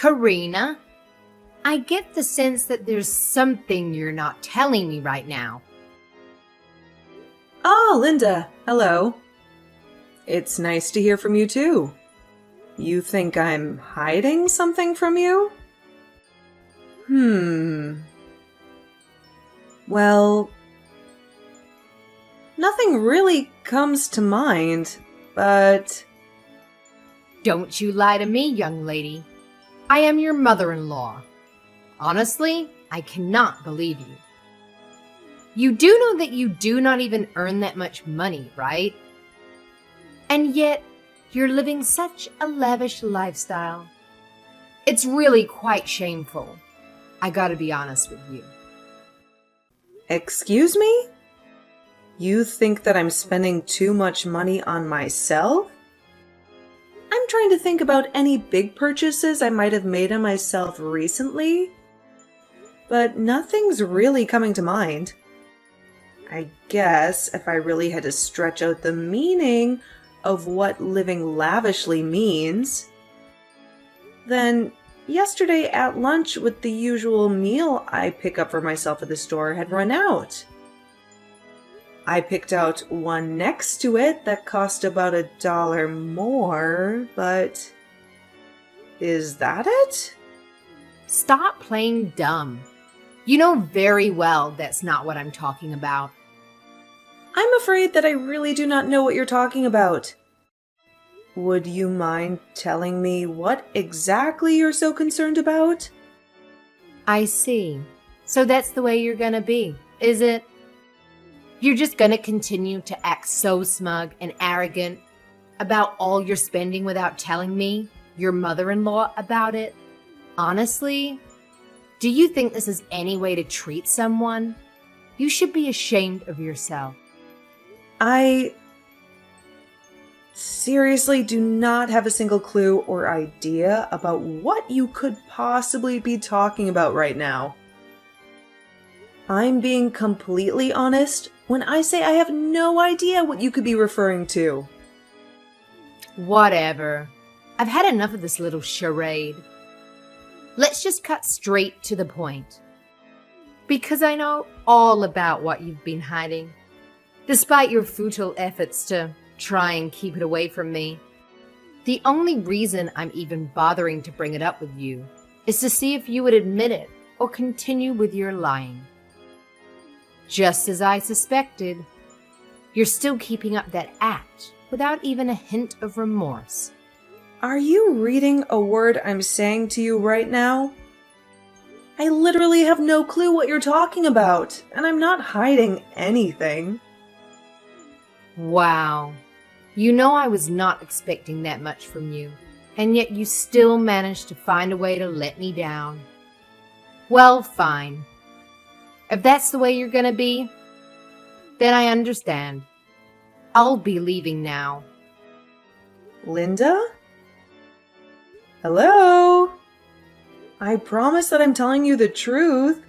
Karina, I get the sense that there's something you're not telling me right now. Oh, Linda, hello. It's nice to hear from you too. You think I'm hiding something from you? Well, nothing really comes to mind, but... Don't you lie to me, young lady. I am your mother-in-law. Honestly, I cannot believe you. You do know that you do not even earn that much money, right? And yet, you're living such a lavish lifestyle. It's really quite shameful. I gotta be honest with you. Excuse me? You think that I'm spending too much money on myself? I'm trying to think about any big purchases I might have made on myself recently, but nothing's really coming to mind. I guess if I really had to stretch out the meaning of what living lavishly means, then yesterday at lunch with the usual meal I pick up for myself at the store had run out. I picked out one next to it that cost about $1 more, but is that it? Stop playing dumb. You know very well that's not what I'm talking about. I'm afraid that I really do not know what you're talking about. Would you mind telling me what exactly you're so concerned about? I see. So that's the way you're gonna be, is it? You're just gonna continue to act so smug and arrogant about all your spending without telling me, your mother-in-law, about it? Honestly, do you think this is any way to treat someone? You should be ashamed of yourself. I seriously do not have a single clue or idea about what you could possibly be talking about right now. I'm being completely honest when I say I have no idea what you could be referring to. Whatever. I've had enough of this little charade. Let's just cut straight to the point. Because I know all about what you've been hiding, despite your futile efforts to try and keep it away from me. The only reason I'm even bothering to bring it up with you is to see if you would admit it or continue with your lying. Just as I suspected, you're still keeping up that act without even a hint of remorse. Are you reading a word I'm saying to you right now? I literally have no clue what you're talking about, and I'm not hiding anything. Wow. You know I was not expecting that much from you, and yet you still managed to find a way to let me down. Well, fine. If that's the way you're gonna be, then I understand. I'll be leaving now. Linda? Hello? I promise that I'm telling you the truth.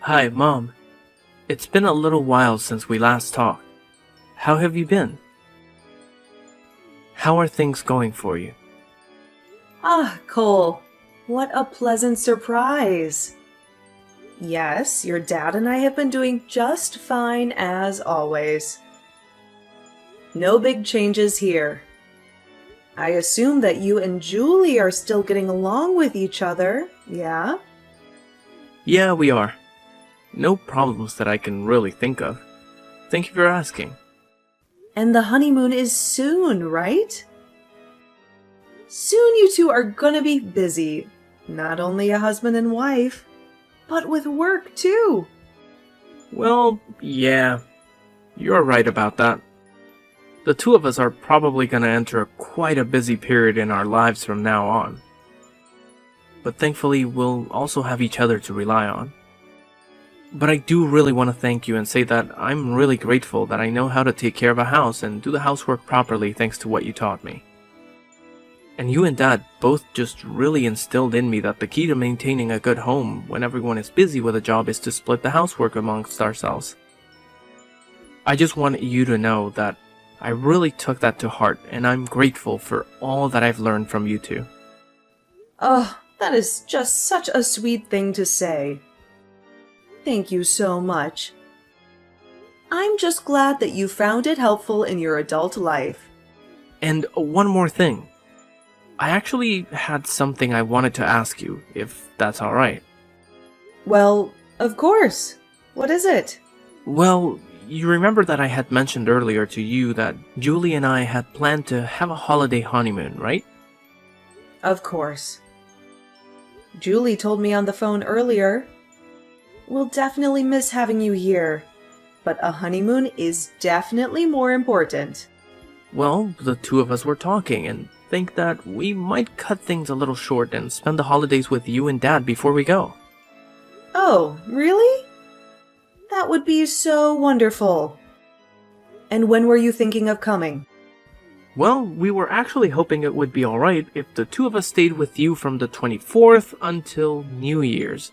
Hi, Mom. It's been a little while since we last talked. How have you been? How are things going for you? Ah, Cole, what a pleasant surprise. Yes, your dad and I have been doing just fine as always. No big changes here. I assume that you and Julie are still getting along with each other, yeah? Yeah, we are. No problems that I can really think of. Thank you for asking. And the honeymoon is soon, right? Soon you two are gonna be busy. Not only a husband and wife, but with work too. Well, yeah. You're right about that. The two of us are probably gonna enter quite a busy period in our lives from now on. But thankfully, we'll also have each other to rely on. But I do really want to thank you and say that I'm really grateful that I know how to take care of a house and do the housework properly thanks to what you taught me. And you and Dad both just really instilled in me that the key to maintaining a good home when everyone is busy with a job is to split the housework amongst ourselves. I just want you to know that I really took that to heart, and I'm grateful for all that I've learned from you two. Oh, that is just such a sweet thing to say. Thank you so much. I'm just glad that you found it helpful in your adult life. And one more thing. I actually had something I wanted to ask you, if that's alright. Well, of course. What is it? Well, you remember that I had mentioned earlier to you that Julie and I had planned to have a holiday honeymoon, right? Of course. Julie told me on the phone earlier. We'll definitely miss having you here, but a honeymoon is definitely more important. Well, the two of us were talking and think that we might cut things a little short and spend the holidays with you and Dad before we go. Oh, really? That would be so wonderful. And when were you thinking of coming? Well, we were actually hoping it would be alright if the two of us stayed with you from the 24th until New Year's.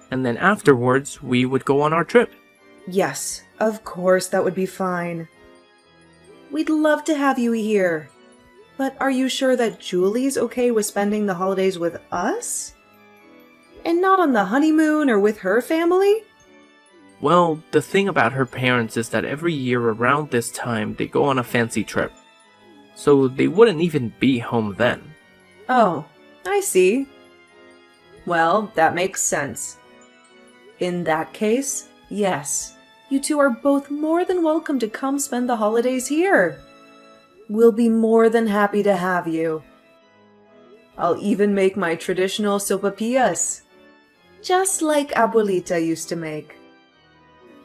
And then afterwards, we would go on our trip. Yes, of course that would be fine. We'd love to have you here. But are you sure that Julie's okay with spending the holidays with us? And not on the honeymoon or with her family? Well, the thing about her parents is that every year around this time they go on a fancy trip. So they wouldn't even be home then. Oh, I see. Well, that makes sense. In that case, yes, you two are both more than welcome to come spend the holidays here. We'll be more than happy to have you. I'll even make my traditional sopapillas, just like Abuelita used to make.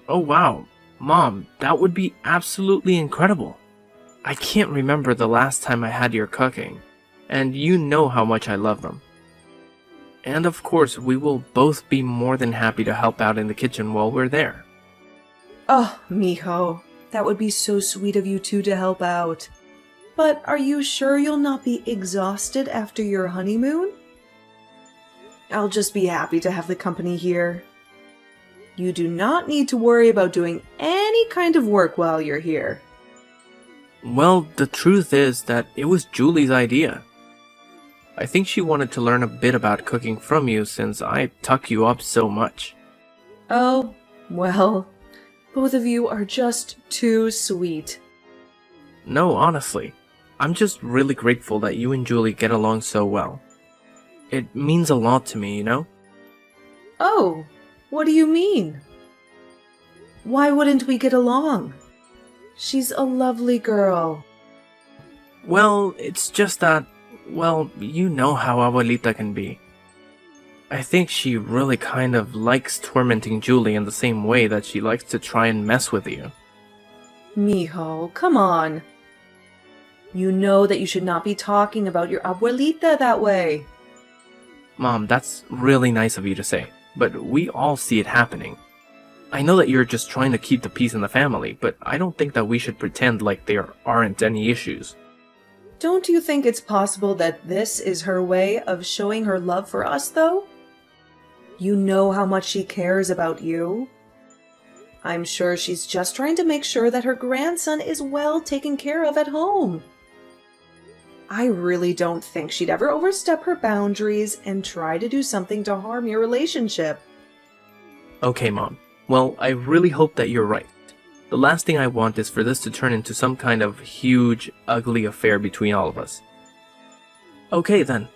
Oh wow, Mom, that would be absolutely incredible. I can't remember the last time I had your cooking, and you know how much I love them. And of course, we will both be more than happy to help out in the kitchen while we're there. Oh, mijo, that would be so sweet of you two to help out. But are you sure you'll not be exhausted after your honeymoon? I'll just be happy to have the company here. You do not need to worry about doing any kind of work while you're here. Well, the truth is that it was Julie's idea. I think she wanted to learn a bit about cooking from you since I tuck you up so much. Oh, well, both of you are just too sweet. No, honestly, I'm just really grateful that you and Julie get along so well. It means a lot to me, you know? Oh, what do you mean? Why wouldn't we get along? She's a lovely girl. Well, it's just that, well, you know how Abuelita can be. I think she really kind of likes tormenting Julie in the same way that she likes to try and mess with you. Mijo, come on. You know that you should not be talking about your abuelita that way. Mom, that's really nice of you to say, but we all see it happening. I know that you're just trying to keep the peace in the family, but I don't think that we should pretend like there aren't any issues. Don't you think it's possible that this is her way of showing her love for us, though? You know how much she cares about you. I'm sure she's just trying to make sure that her grandson is well taken care of at home. I really don't think she'd ever overstep her boundaries and try to do something to harm your relationship. Okay, Mom. Well, I really hope that you're right. The last thing I want is for this to turn into some kind of huge, ugly affair between all of us. Okay then.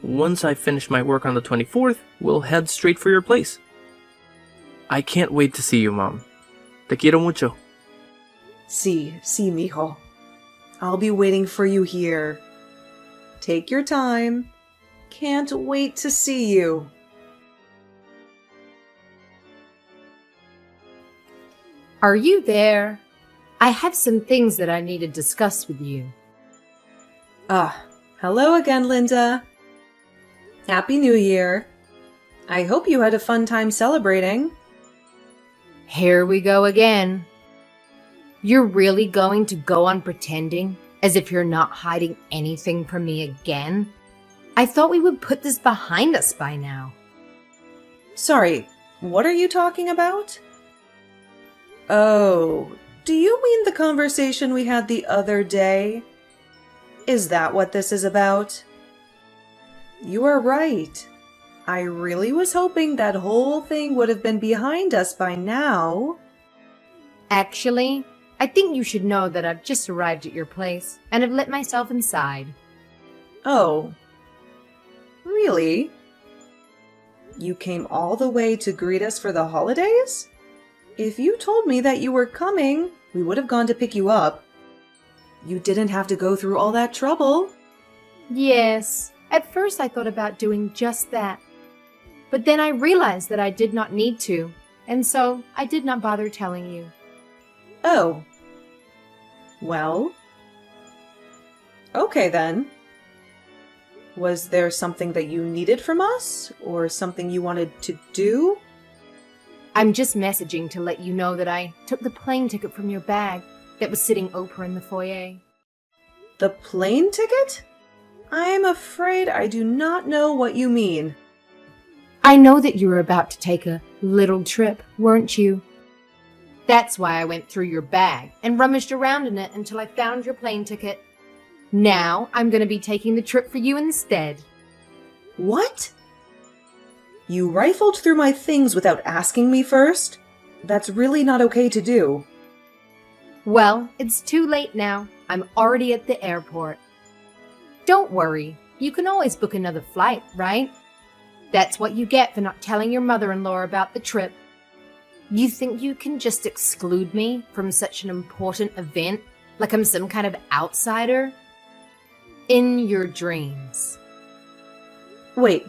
Once I finish my work on the 24th, we'll head straight for your place. I can't wait to see you, Mom. Te quiero mucho. Sí, mijo. I'll be waiting for you here. Take your time. Can't wait to see you. Are you there? I have some things that I need to discuss with you. Hello again, Linda. Happy New Year. I hope you had a fun time celebrating. Here we go again. You're really going to go on pretending as if you're not hiding anything from me again? I thought we would put this behind us by now. Sorry, what are you talking about? Oh, do you mean the conversation we had the other day? Is that what this is about? You are right. I really was hoping that whole thing would have been behind us by now. Actually, I think you should know that I've just arrived at your place and have let myself inside. Oh. Really? You came all the way to greet us for the holidays? If you told me that you were coming, we would have gone to pick you up. You didn't have to go through all that trouble. Yes, at first I thought about doing just that. But then I realized that I did not need to, and so I did not bother telling you. Oh. Well. Okay then. Was there something that you needed from us, or something you wanted to do? I'm just messaging to let you know that I took the plane ticket from your bag that was sitting open in the foyer. The plane ticket? I'm afraid I do not know what you mean. I know that you were about to take a little trip, weren't you? That's why I went through your bag and rummaged around in it until I found your plane ticket. Now I'm going to be taking the trip for you instead. What? You rifled through my things without asking me first? That's really not okay to do. Well, it's too late now. I'm already at the airport. Don't worry. You can always book another flight, right? That's what you get for not telling your mother-in-law about the trip. You think you can just exclude me from such an important event, like I'm some kind of outsider? In your dreams. Wait.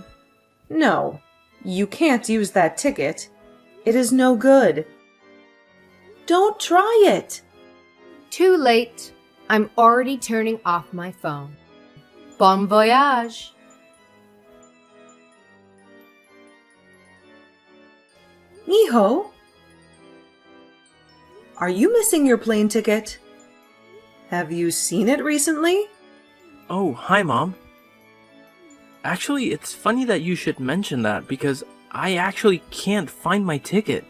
No. You can't use that ticket. It is no good. Don't try it. Too late. I'm already turning off my phone. Bon voyage. Miho? Are you missing your plane ticket? Have you seen it recently? Oh, hi, Mom. Actually, it's funny that you should mention that because I actually can't find my ticket.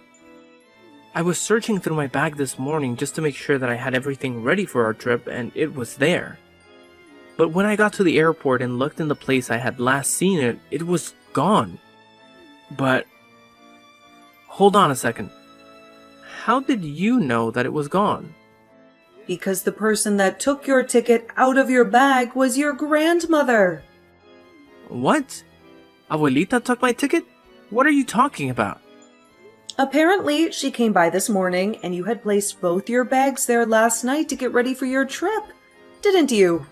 I was searching through my bag this morning just to make sure that I had everything ready for our trip and it was there. But when I got to the airport and looked in the place I had last seen it, it was gone. But hold on a second. How did you know that it was gone? Because the person that took your ticket out of your bag was your grandmother. What? Abuelita took my ticket? What are you talking about? Apparently, she came by this morning and you had placed both your bags there last night to get ready for your trip, didn't you?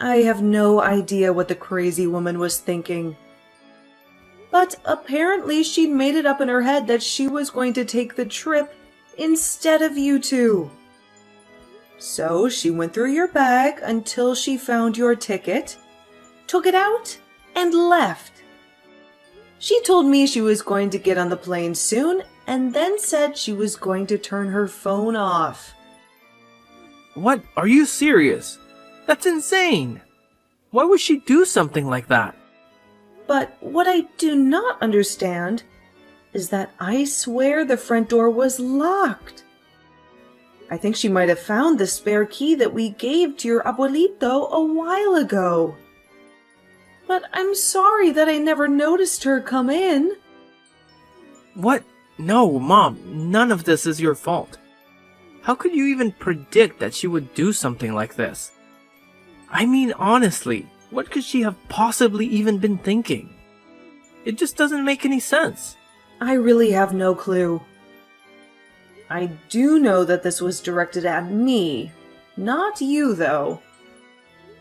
I have no idea what the crazy woman was thinking. But apparently she'd made it up in her head that she was going to take the trip instead of you two. So she went through your bag until she found your ticket, took it out, and left. She told me she was going to get on the plane soon and then said she was going to turn her phone off. What? Are you serious? That's insane! Why would she do something like that? But what I do not understand is that I swear the front door was locked. I think she might have found the spare key that we gave to your abuelito a while ago. But I'm sorry that I never noticed her come in. What? No, Mom, none of this is your fault. How could you even predict that she would do something like this? I mean, honestly, what could she have possibly even been thinking? It just doesn't make any sense. I really have no clue. I do know that this was directed at me, not you, though.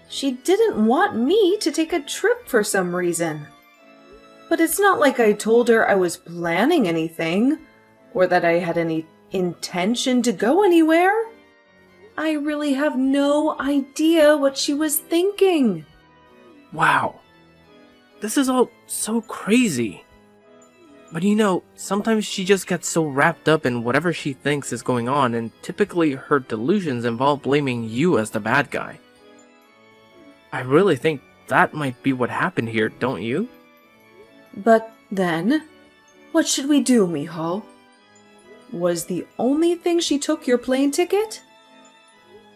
She didn't want me to take a trip for some reason. But it's not like I told her I was planning anything, or that I had any intention to go anywhere. I really have no idea what she was thinking. Wow. This is all so crazy. But you know, sometimes she just gets so wrapped up in whatever she thinks is going on, and typically her delusions involve blaming you as the bad guy. I really think that might be what happened here, don't you? But then, what should we do, Miho? Was the only thing she took your plane ticket?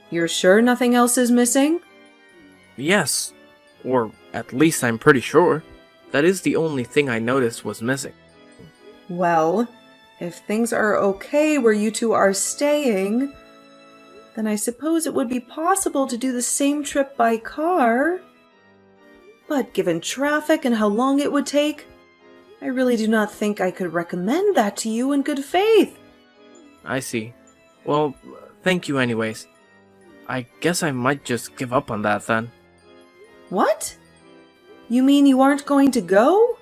You're sure nothing else is missing? Yes, or at least I'm pretty sure. That is the only thing I noticed was missing. Well, if things are okay where you two are staying, then I suppose it would be possible to do the same trip by car. But given traffic and how long it would take, I really do not think I could recommend that to you in good faith. I see. Well, thank you anyways. I guess I might just give up on that then. What? You mean you aren't going to go?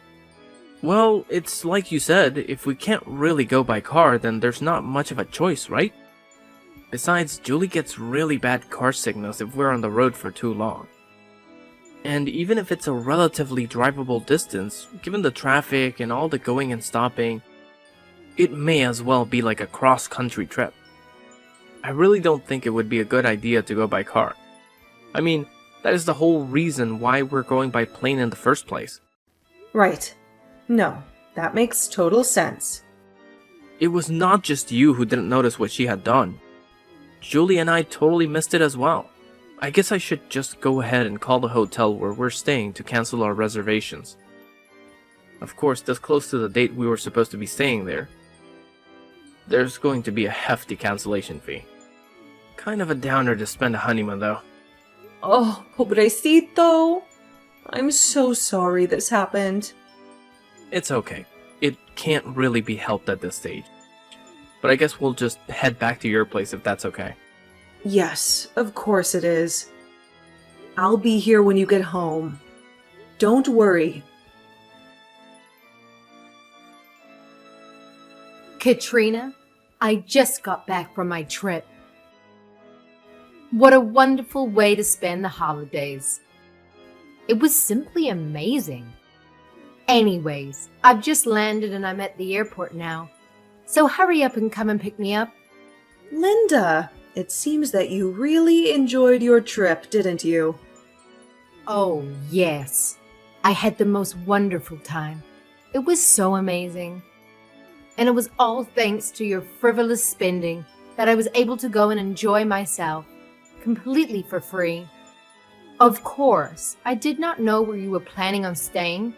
Well, it's like you said, if we can't really go by car, then there's not much of a choice, right? Besides, Julie gets really bad car signals if we're on the road for too long. And even if it's a relatively drivable distance, given the traffic and all the going and stopping, it may as well be like a cross-country trip. I really don't think it would be a good idea to go by car. I mean, that is the whole reason why we're going by plane in the first place. Right. No, that makes total sense. It was not just you who didn't notice what she had done. Julie and I totally missed it as well. I guess I should just go ahead and call the hotel where we're staying to cancel our reservations. Of course, this close to the date we were supposed to be staying there. There's going to be a hefty cancellation fee. Kind of a downer to spend a honeymoon though. Oh, pobrecito. I'm so sorry this happened. It's okay. It can't really be helped at this stage. But I guess we'll just head back to your place if that's okay. Yes, of course it is. I'll be here when you get home. Don't worry. Katrina, I just got back from my trip. What a wonderful way to spend the holidays. It was simply amazing. Anyways, I've just landed and I'm at the airport now. So hurry up and come and pick me up. Linda, it seems that you really enjoyed your trip, didn't you? Oh, yes. I had the most wonderful time. It was so amazing. And it was all thanks to your frivolous spending that I was able to go and enjoy myself, completely for free. Of course, I did not know where you were planning on staying,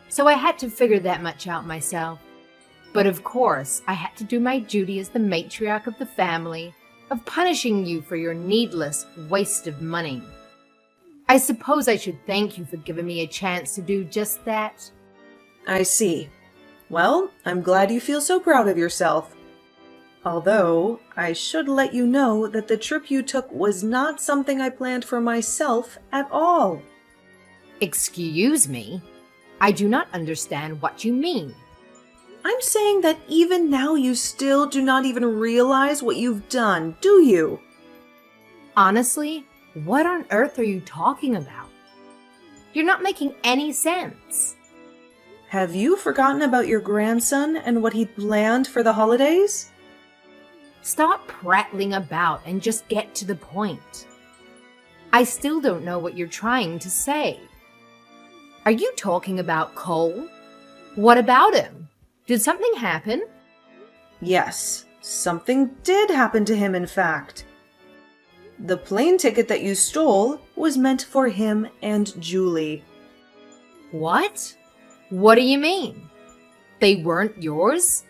so I had to figure that much out myself. But of course, I had to do my duty as the matriarch of the family, of punishing you for your needless waste of money. I suppose I should thank you for giving me a chance to do just that. I see. Well, I'm glad you feel so proud of yourself. Although, I should let you know that the trip you took was not something I planned for myself at all. Excuse me? I do not understand what you mean. I'm saying that even now you still do not even realize what you've done, do you? Honestly, what on earth are you talking about? You're not making any sense. Have you forgotten about your grandson and what he planned for the holidays? Stop prattling about and just get to the point. I still don't know what you're trying to say. Are you talking about Cole? What about him? Did something happen? Yes, something did happen to him, in fact. The plane ticket that you stole was meant for him and Julie. What? What do you mean? They weren't yours?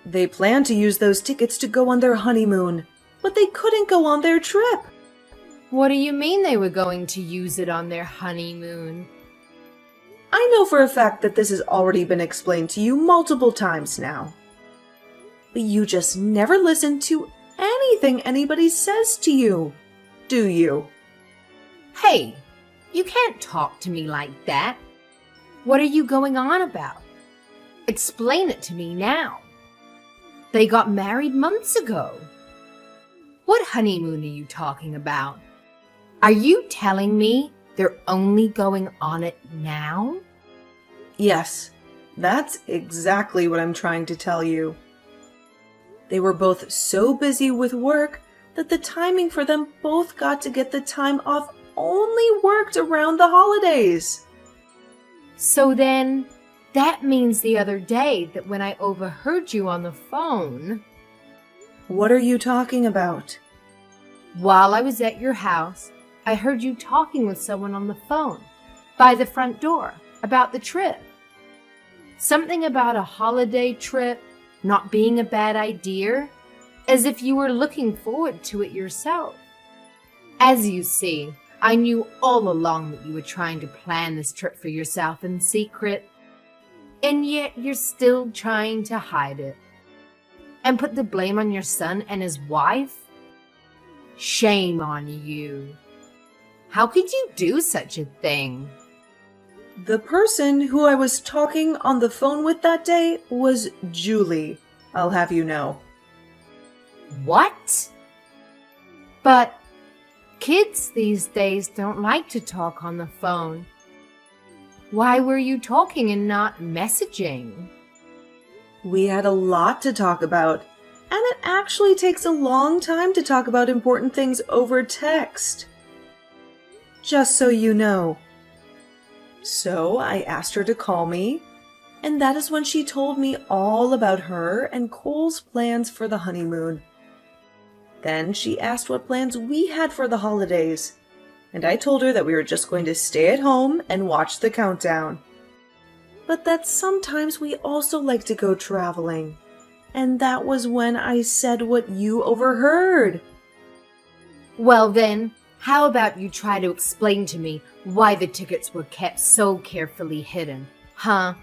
They planned to use those tickets to go on their honeymoon, but they couldn't go on their trip. What do you mean they were going to use it on their honeymoon? I know for a fact that this has already been explained to you multiple times now. But you just never listen to anything anybody says to you, do you? Hey, you can't talk to me like that. What are you going on about? Explain it to me now. They got married months ago. What honeymoon are you talking about? Are you telling me they're only going on it now? Yes, that's exactly what I'm trying to tell you. They were both so busy with work that the timing for them both got to get the time off only worked around the holidays. So then, That means the other day that when I overheard you on the phone, What are you talking about? while I was at your house, I heard you talking with someone on the phone by the front door about the trip. Something about a holiday trip not being a bad idea, as if you were looking forward to it yourself. As you see, I knew all along that you were trying to plan this trip for yourself in secret, and yet you're still trying to hide it and put the blame on your son and his wife? Shame on you. How could you do such a thing? The person who I was talking on the phone with that day was Julie, I'll have you know. What? But kids these days don't like to talk on the phone. Why were you talking and not messaging? We had a lot to talk about, and it actually takes a long time to talk about important things over text. Just so you know. So I asked her to call me, and that is when she told me all about her and Cole's plans for the honeymoon. Then she asked what plans we had for the holidays, and I told her that we were just going to stay at home and watch the countdown. But that sometimes we also like to go traveling. And that was when I said what you overheard. Well then, how about you try to explain to me why the tickets were kept so carefully hidden, huh?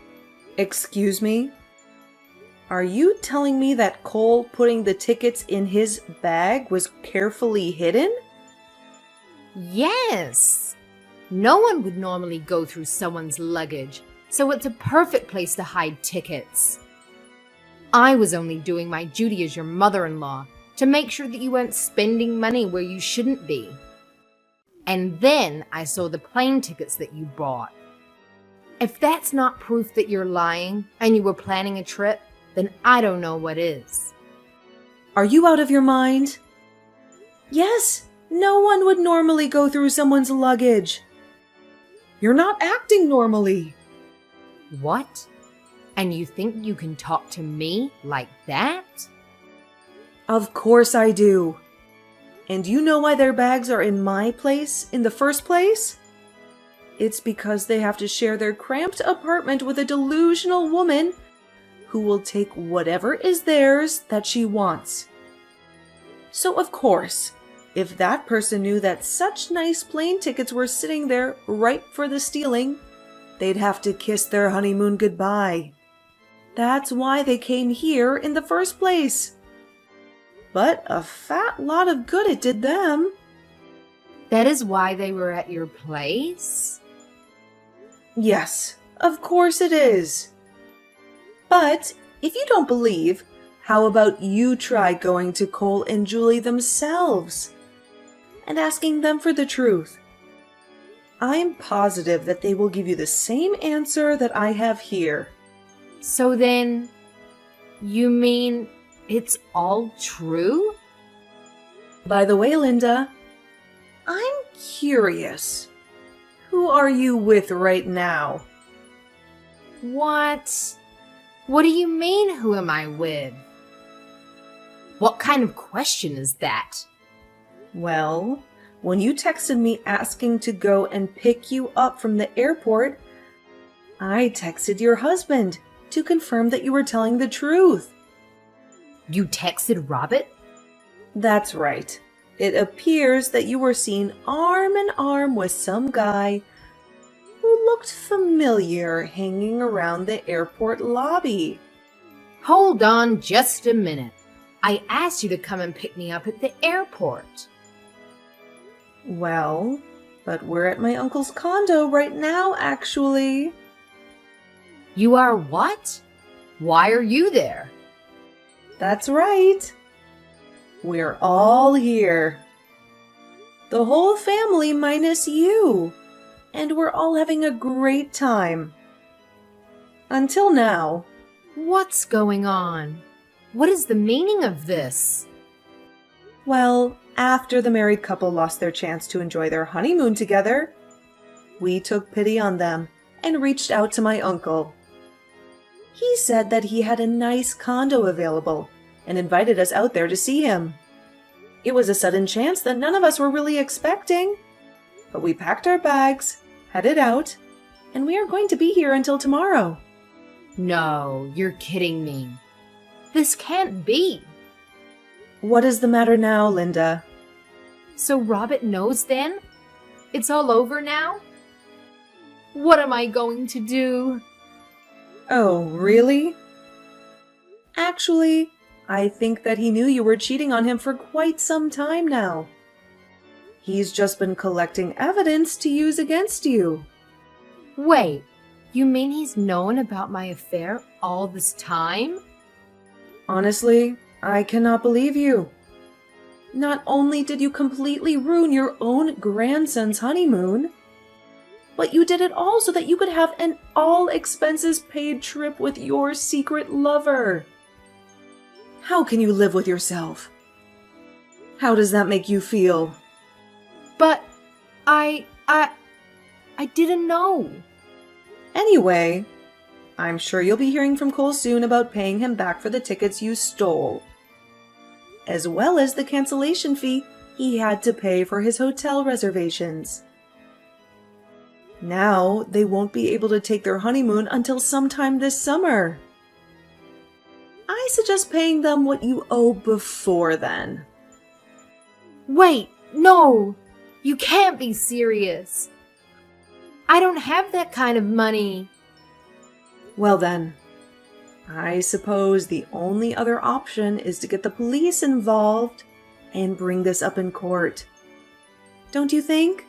Excuse me? Are you telling me that Cole putting the tickets in his bag was carefully hidden? Yes. No one would normally go through someone's luggage, so it's a perfect place to hide tickets. I was only doing my duty as your mother-in-law to make sure that you weren't spending money where you shouldn't be. And then I saw the plane tickets that you bought. If that's not proof that you're lying and you were planning a trip, then I don't know what is. Are you out of your mind? Yes, no one would normally go through someone's luggage. You're not acting normally. What? And you think you can talk to me like that? Of course I do. And you know why their bags are in my place in the first place? It's because they have to share their cramped apartment with a delusional woman who will take whatever is theirs that she wants. So of course, if that person knew that such nice plane tickets were sitting there ripe for the stealing, they'd have to kiss their honeymoon goodbye. That's why they came here in the first place. But a fat lot of good it did them. That is why they were at your place? Yes, of course it is. But if you don't believe, how about you try going to Cole and Julie themselves and asking them for the truth? I'm positive that they will give you the same answer that I have here. So then, you mean it's all true? By the way, Linda, I'm curious. Who are you with right now? What? What do you mean, who am I with? What kind of question is that? Well, when you texted me asking to go and pick you up from the airport, I texted your husband to confirm that you were telling the truth. You texted Robert? That's right. It appears that you were seen arm in arm with some guy who looked familiar hanging around the airport lobby. Hold on just a minute. I asked you to come and pick me up at the airport. Well, but we're at my uncle's condo right now, actually. You are what? Why are you there? That's right. We're all here. The whole family minus you. And we're all having a great time. Until now. What's going on? What is the meaning of this? Well, after the married couple lost their chance to enjoy their honeymoon together, we took pity on them and reached out to my uncle. He said that he had a nice condo available and invited us out there to see him. It was a sudden chance that none of us were really expecting, but we packed our bags, headed out, and we are going to be here until tomorrow. No, you're kidding me. This can't be. What is the matter now, Linda? So Robert knows then? It's all over now? What am I going to do? Oh, really? Actually, I think that he knew you were cheating on him for quite some time now. He's just been collecting evidence to use against you. Wait, you mean he's known about my affair all this time? Honestly, I cannot believe you. Not only did you completely ruin your own grandson's honeymoon, but you did it all so that you could have an all-expenses-paid trip with your secret lover. How can you live with yourself? How does that make you feel? But I didn't know. Anyway, I'm sure you'll be hearing from Cole soon about paying him back for the tickets you stole, as well as the cancellation fee he had to pay for his hotel reservations. Now they won't be able to take their honeymoon until sometime this summer. I suggest paying them what you owe before then. Wait, no! You can't be serious. I don't have that kind of money. Well then, I suppose the only other option is to get the police involved and bring this up in court. Don't you think?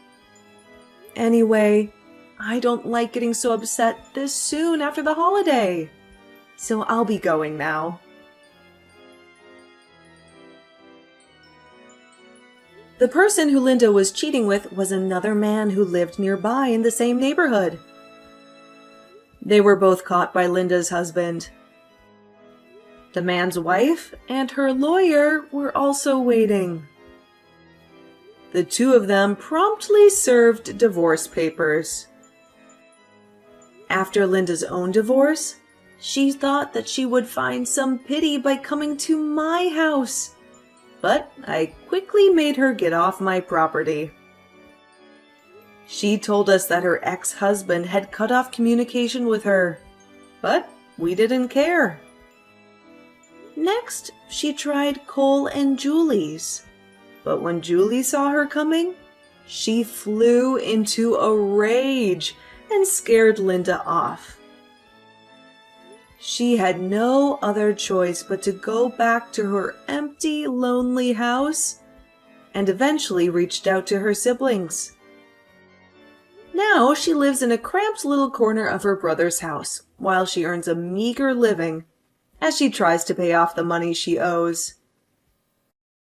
Anyway, I don't like getting so upset this soon after the holiday. So I'll be going now. The person who Linda was cheating with was another man who lived nearby in the same neighborhood. They were both caught by Linda's husband. The man's wife and her lawyer were also waiting. The two of them promptly served divorce papers. After Linda's own divorce, she thought that she would find some pity by coming to my house, but I quickly made her get off my property. She told us that her ex-husband had cut off communication with her, but we didn't care. Next, she tried Cole and Julie's, but when Julie saw her coming, she flew into a rage and scared Linda off. She had no other choice but to go back to her empty, lonely house and eventually reached out to her siblings. Now she lives in a cramped little corner of her brother's house while she earns a meager living as she tries to pay off the money she owes.